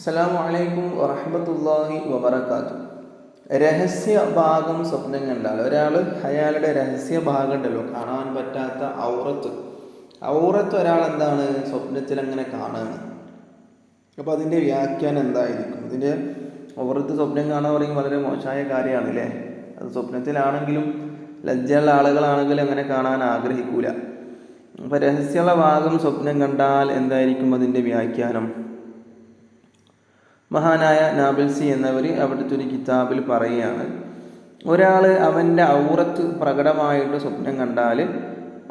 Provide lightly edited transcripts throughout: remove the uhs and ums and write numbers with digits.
അസ്സലാമു അലൈക്കും വറഹ്മത്തുള്ളാഹി വബറകാതുഹു. രഹസ്യ ഭാഗം സ്വപ്നം കണ്ടാൽ അയാളുടെ രഹസ്യ ഭാഗം ഉണ്ടല്ലോ, കാണാൻ പറ്റാത്ത ഔറത്ത് ഒരാൾ എന്താണ് സ്വപ്നത്തിൽ അങ്ങനെ കാണുകയാണ്. അപ്പോൾ അതിൻ്റെ വ്യാഖ്യാനം എന്തായിരിക്കും? ഇതിൻ്റെ ഔറത്ത് സ്വപ്നം കാണാൻ പറയുമ്പോൾ വളരെ മോശമായ കാര്യമാണ് അല്ലേ. അത് സ്വപ്നത്തിലാണെങ്കിലും ലജ്ജയുള്ള ആളുകളാണെങ്കിലും അങ്ങനെ കാണാൻ ആഗ്രഹിക്കൂല. അപ്പോൾ രഹസ്യമുള്ള ഭാഗം സ്വപ്നം കണ്ടാൽ എന്തായിരിക്കും അതിൻ്റെ വ്യാഖ്യാനം? മഹാനായ നാബിൽസി എന്നവർ അവിടുത്തെ ഒരു കിതാബിൽ പറയുകയാണ്, ഒരാൾ അവൻ്റെ ഔറത്ത് പ്രകടമായിട്ട് സ്വപ്നം കണ്ടാൽ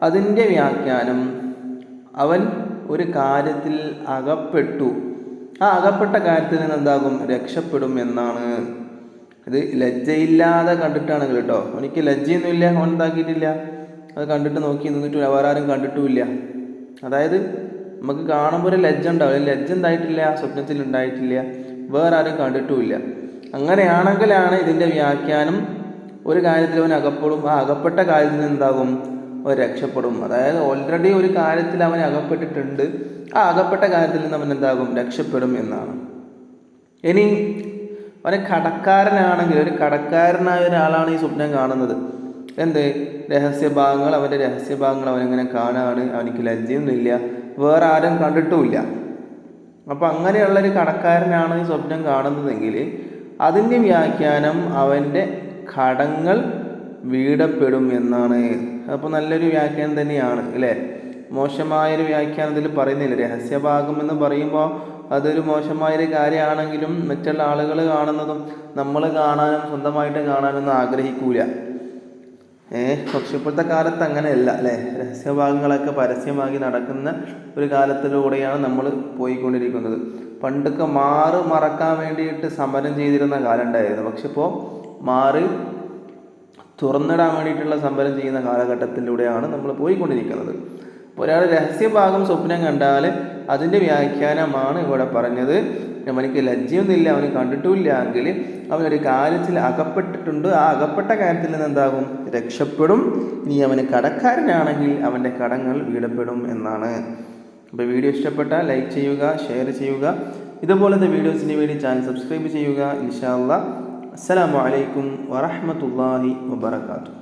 അതിൻ്റെ വ്യാഖ്യാനം അവൻ ഒരു കാര്യത്തിൽ അകപ്പെട്ടു, ആ അകപ്പെട്ട കാര്യത്തിൽ നിന്ന് എന്താകും, രക്ഷപ്പെടും എന്നാണ്. ഇത് ലജ്ജയില്ലാതെ കണ്ടിട്ടാണെങ്കിൽ കേട്ടോ, എനിക്ക് ലജ്ജയൊന്നുമില്ല, അവൻ എന്താക്കിയിട്ടില്ല, അത് കണ്ടിട്ട് നോക്കി നിന്നിട്ടില്ല, വേറെ ആരും കണ്ടിട്ടുമില്ല. അതായത് നമുക്ക് കാണുമ്പോൾ ഒരു ലജ്ജ ഉണ്ടാവില്ല, ലജ്ജ ഉണ്ടായിട്ടില്ല, സ്വപ്നത്തിൽ ഉണ്ടായിട്ടില്ല, വേറെ ആരും കണ്ടിട്ടുമില്ല. അങ്ങനെയാണെങ്കിലാണ് ഇതിൻ്റെ വ്യാഖ്യാനം ഒരു കാര്യത്തിൽ അവൻ അകപ്പെടും, ആ അകപ്പെട്ട കാര്യത്തിൽ എന്താകും, അവൻ രക്ഷപ്പെടും. അതായത് ഓൾറെഡി ഒരു കാര്യത്തിൽ അവൻ അകപ്പെട്ടിട്ടുണ്ട്, ആ അകപ്പെട്ട കാര്യത്തിൽ നിന്ന് അവൻ എന്താകും, രക്ഷപ്പെടും എന്നാണ്. ഇനി അവൻ കടക്കാരനാണെങ്കിൽ, ഒരു കടക്കാരനായ ഒരാളാണ് ഈ സ്വപ്നം കാണുന്നത്, എന്ത് അവൻ്റെ രഹസ്യഭാഗങ്ങൾ അവനെങ്ങനെ കാണാണ്, അവനിക്ക് ലജ്ജയൊന്നുമില്ല, വേറെ ആരും കണ്ടിട്ടുമില്ല. അപ്പോൾ അങ്ങനെയുള്ളൊരു കടക്കാരനാണ് ഈ സ്വപ്നം കാണുന്നതെങ്കിൽ അതിൻ്റെ വ്യാഖ്യാനം അവൻ്റെ കടങ്ങൾ വീടപ്പെടും എന്നാണ്. അപ്പോൾ നല്ലൊരു വ്യാഖ്യാനം തന്നെയാണ് അല്ലേ. മോശമായൊരു വ്യാഖ്യാനത്തിൽ പറയുന്നില്ല. രഹസ്യഭാഗം എന്ന് പറയുമ്പോൾ അതൊരു മോശമായൊരു കാര്യമാണെങ്കിലും മറ്റുള്ള ആളുകൾ കാണുന്നതും നമ്മൾ കാണാനും സ്വന്തമായിട്ട് കാണാനൊന്നും ആഗ്രഹിക്കൂല. പക്ഷെ ഇപ്പോഴത്തെ കാലത്ത് അങ്ങനെയല്ല അല്ലേ. രഹസ്യഭാഗങ്ങളൊക്കെ പരസ്യമാക്കി നടക്കുന്ന ഒരു കാലത്തിലൂടെയാണ് നമ്മൾ പോയിക്കൊണ്ടിരിക്കുന്നത്. പണ്ടൊക്കെ മറക്കാൻ വേണ്ടിയിട്ട് സമരം ചെയ്തിരുന്ന കാലം ഉണ്ടായിരുന്നു. പക്ഷെ ഇപ്പോൾ തുറന്നിടാൻ വേണ്ടിയിട്ടുള്ള സമരം ചെയ്യുന്ന കാലഘട്ടത്തിലൂടെയാണ് നമ്മൾ പോയിക്കൊണ്ടിരിക്കുന്നത്. അപ്പോൾ ഒരാൾ രഹസ്യഭാഗം സ്വപ്നം കണ്ടാൽ അതിൻ്റെ വ്യാഖ്യാനമാണ് ഇവിടെ പറഞ്ഞത്. അവനിക്ക് ലജ്ജയൊന്നുമില്ല, അവന് കണ്ടിട്ടുമില്ല എങ്കിൽ അവനൊരു കാര്യത്തിൽ അകപ്പെട്ടിട്ടുണ്ട്, ആ അകപ്പെട്ട കാര്യത്തിൽ നിന്ന് എന്താകും, രക്ഷപ്പെടും. ഇനി അവന് കടക്കാരനാണെങ്കിൽ അവൻ്റെ കടങ്ങൾ വീടപ്പെടും എന്നാണ്. അപ്പോൾ വീഡിയോ ഇഷ്ടപ്പെട്ടാൽ ലൈക്ക് ചെയ്യുക, ഷെയർ ചെയ്യുക. ഇതുപോലത്തെ വീഡിയോസിന് വേണ്ടി ചാനൽ സബ്സ്ക്രൈബ് ചെയ്യുക. ഇൻഷാ അല്ലാഹ്. അസ്സലാമു അലൈക്കും വറഹ്മത്തുള്ളാഹി വബറകാതുഹു.